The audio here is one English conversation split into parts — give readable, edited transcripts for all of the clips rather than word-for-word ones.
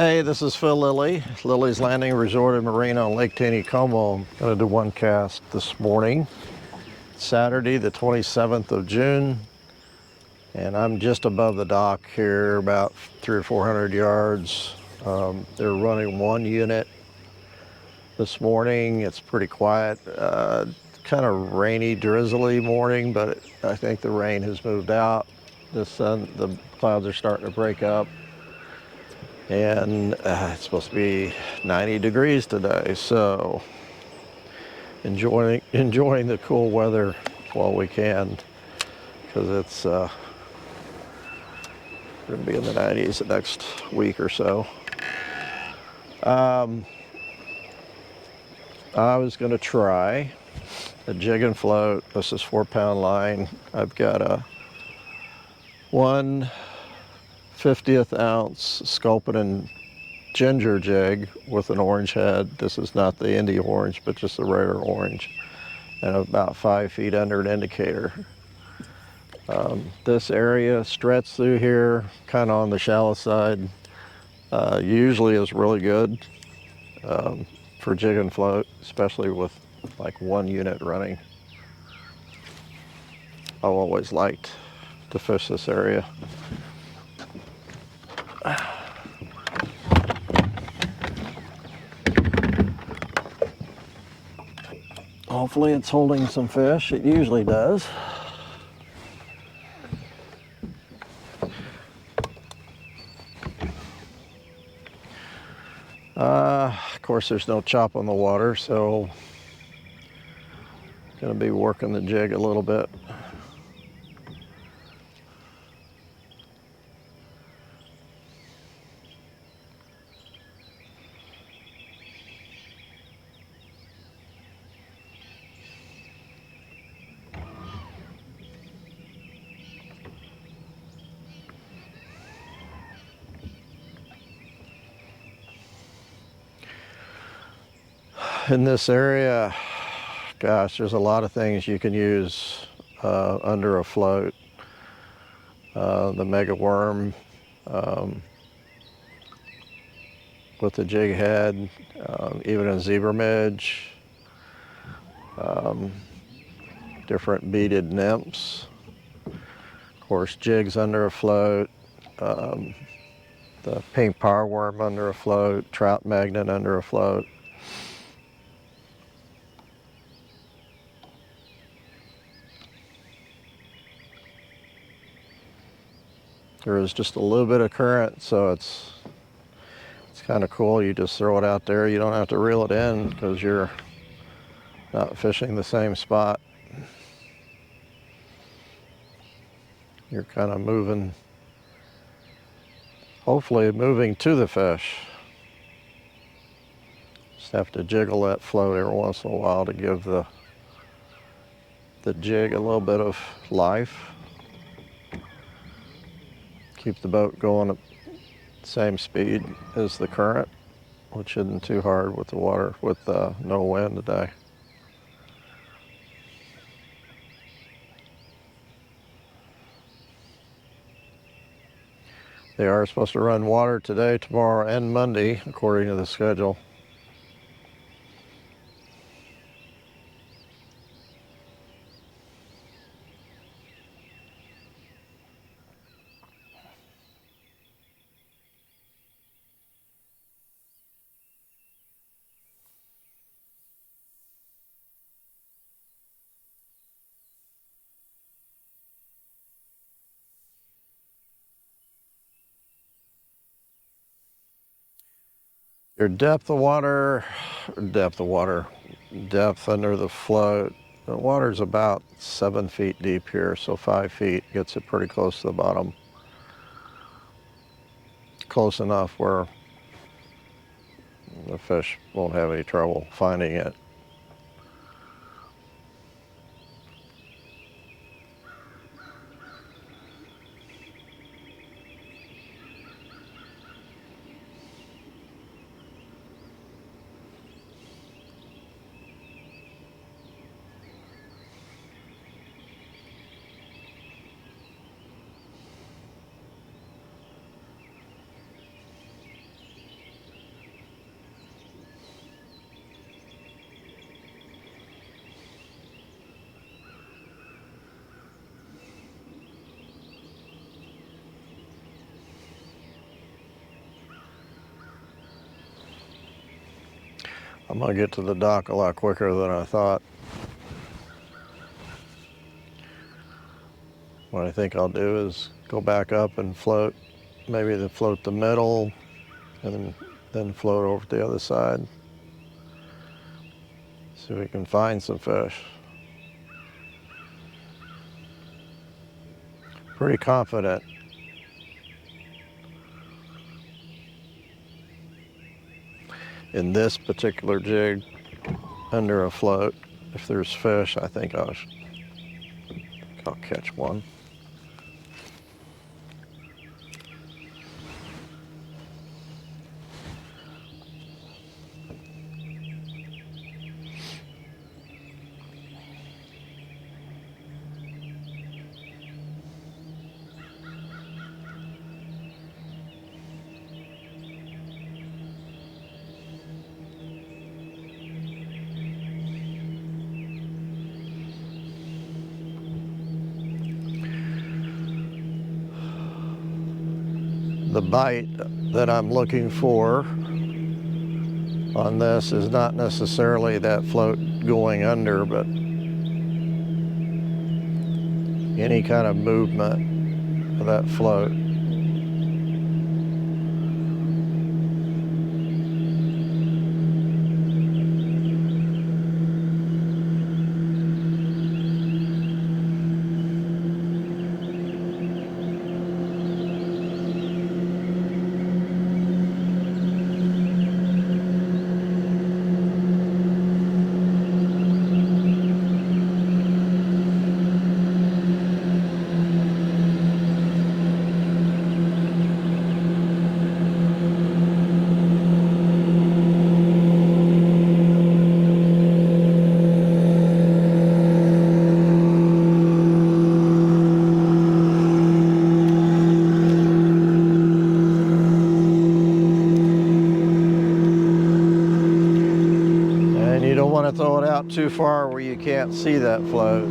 Hey, this is Phil Lilley, Lilley's Landing Resort and Marina on Lake Taneycomo. I'm going to do one cast this morning, Saturday the 27th of June, and I'm just above the dock here, about 300 or 400 yards. They're running one unit this morning. It's pretty quiet, kind of rainy, drizzly morning, but I think the rain has moved out. The clouds are starting to break up. And it's supposed to be 90 degrees today, so enjoying the cool weather while we can, because it's going to be in the 90s the next week or so. I was going to try a jig and float. This is 4-pound line. I've got a 1/50th ounce sculpin and ginger jig with an orange head. This is not the India orange, but just a rare orange, and about 5 feet under an indicator. This area stretch through here, kind of on the shallow side, usually is really good for jig and float, especially with like one unit running. I've always liked to fish this area. Hopefully it's holding some fish. It usually does. Of course, there's no chop on the water, so going to be working the jig a little bit. In this area, gosh, there's a lot of things you can use under a float. The mega worm with the jig head, even a zebra midge, different beaded nymphs, of course jigs under a float, the pink power worm under a float, trout magnet under a float. There is just a little bit of current, so it's kind of cool. You just throw it out there. You don't have to reel it in because you're not fishing the same spot. You're kind of moving, hopefully moving to the fish. Just have to jiggle that float every once in a while to give the jig a little bit of life. Keep the boat going at the same speed as the current, which isn't too hard with the water, with no wind today. They are supposed to run water today, tomorrow, and Monday, according to the schedule. Your depth under the float. The water's about 7 feet deep here, so 5 feet gets it pretty close to the bottom. Close enough where the fish won't have any trouble finding it. I'm gonna get to the dock a lot quicker than I thought. What I think I'll do is go back up and float, maybe float the middle, and then float over to the other side. See if we can find some fish. Pretty confident. In this particular jig, under a float, if there's fish, I think I'll catch one. The bite that I'm looking for on this is not necessarily that float going under, but any kind of movement of that float. And you don't want to throw it out too far where you can't see that float.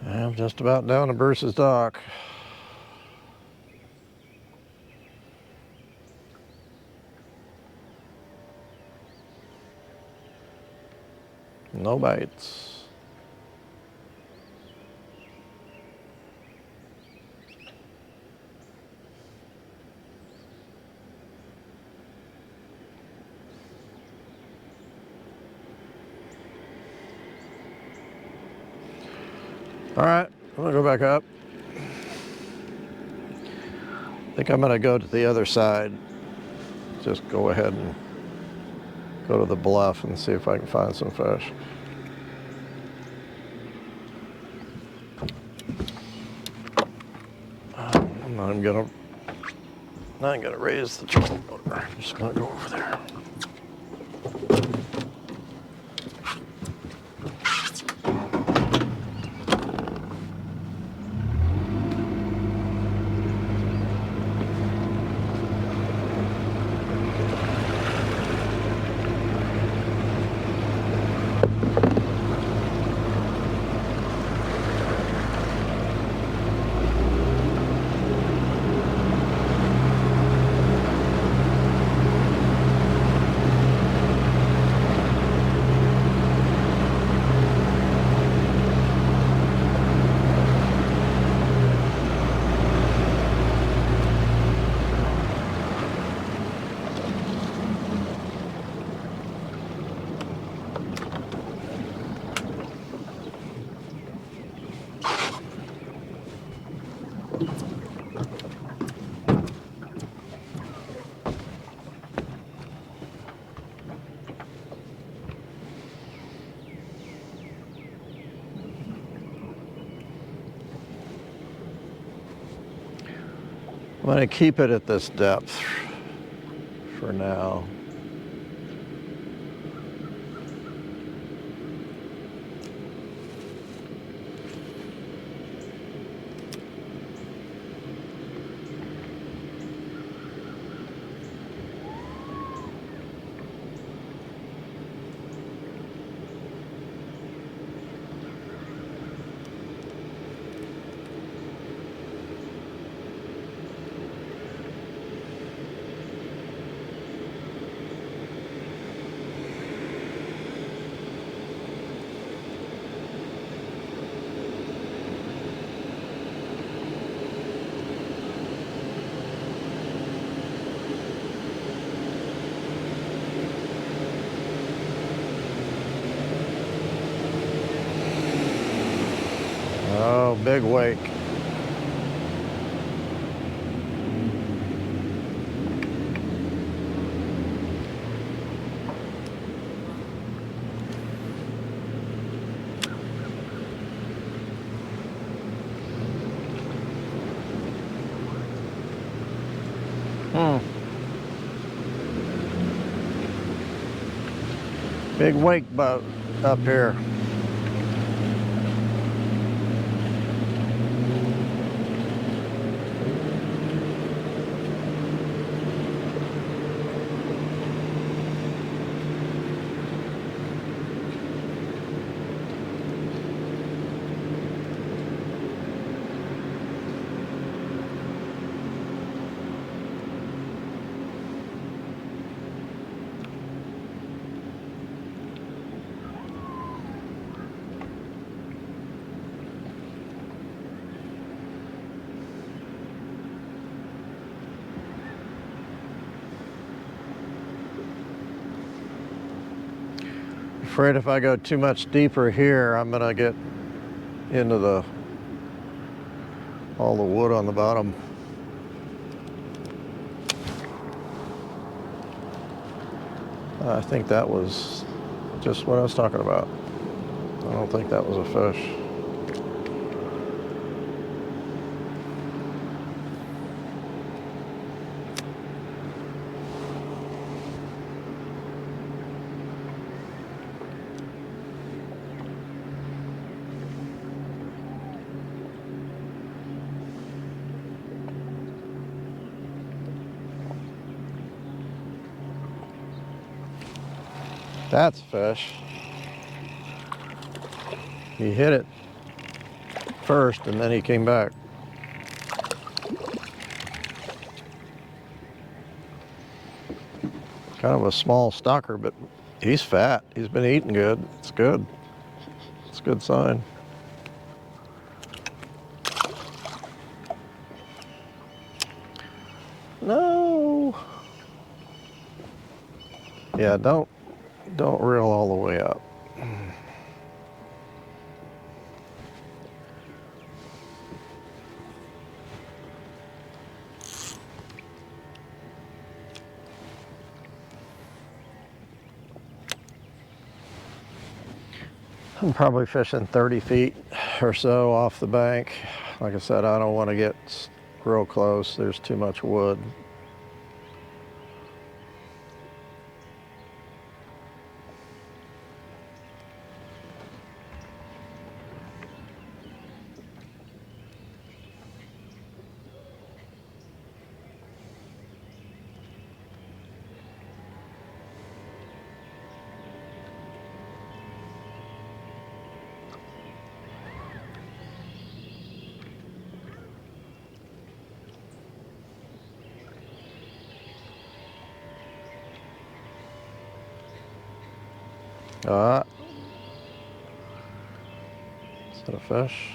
I'm just about down to Bruce's dock. No bites. All right, I'm gonna go back up. think I'm going to go to the other side. Just go ahead and go to the bluff and see if I can find some fish. I'm gonna raise the trolling motor. I'm just gonna go over there. I'm going to keep it at this depth for now. Oh, big wake. Big wake boat up here. Afraid if I go too much deeper here, I'm gonna get into all the wood on the bottom. I think that was just what I was talking about. I don't think that was a fish. That's a fish. He hit it first and then he came back. Kind of a small stalker, but he's fat. He's been eating good. It's good. It's a good sign. No. Yeah, don't reel all the way up. I'm probably fishing 30 feet or so off the bank. Like I said, I don't want to get real close. There's too much wood. Ah, is that a fish?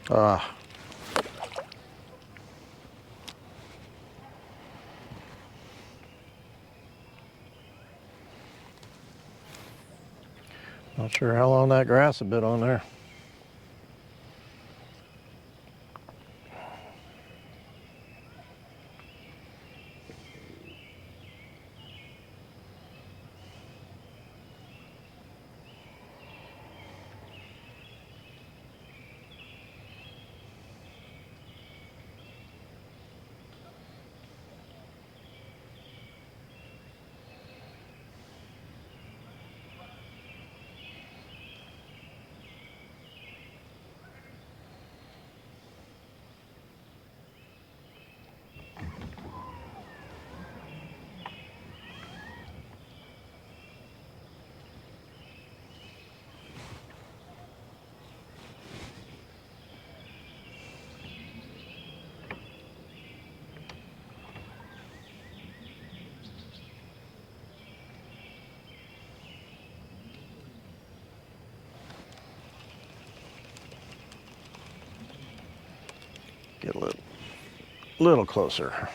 Ah, not sure how long that grass has been on there. Get a little closer.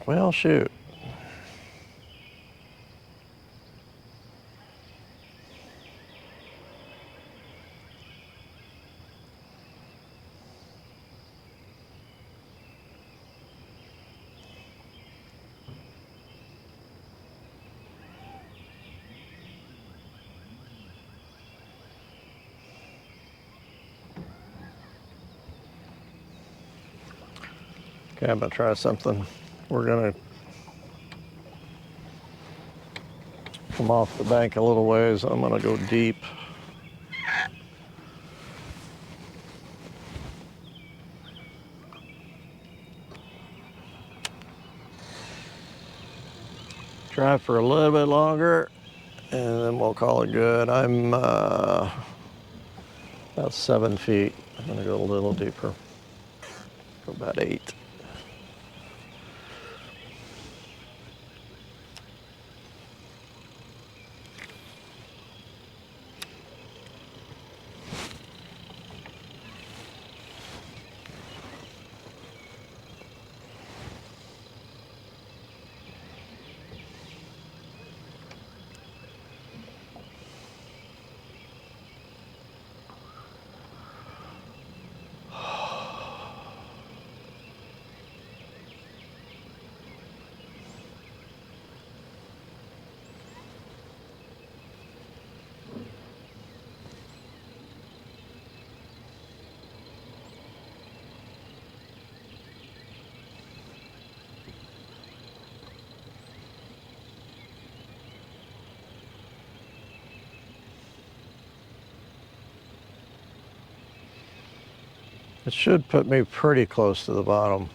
Well, shoot. Okay, I'm gonna try something. We're gonna come off the bank a little ways. I'm gonna go deep. Try for a little bit longer, and then we'll call it good. I'm about 7 feet. I'm gonna go a little deeper. Go about 8. It should put me pretty close to the bottom.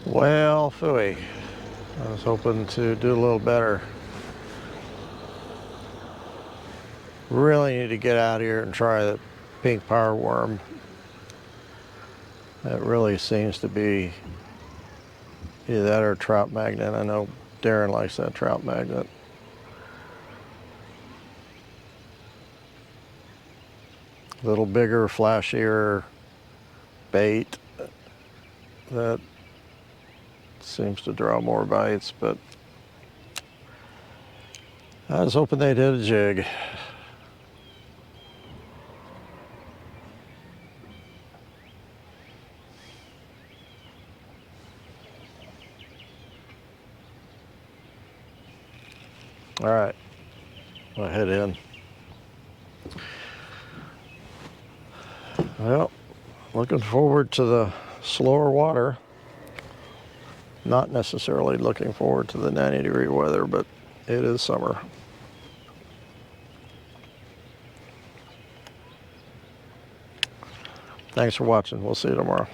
Well, phooey. I was hoping to do a little better. Really need to get out here and try the pink power worm. That really seems to be either that or trout magnet. I know Darren likes that trout magnet. A little bigger, flashier bait that seems to draw more bites, but I was hoping they'd hit a jig. All right, I'll head in. Well, looking forward to the slower water. Not necessarily looking forward to the 90-degree weather, but it is summer. Thanks for watching. We'll see you tomorrow.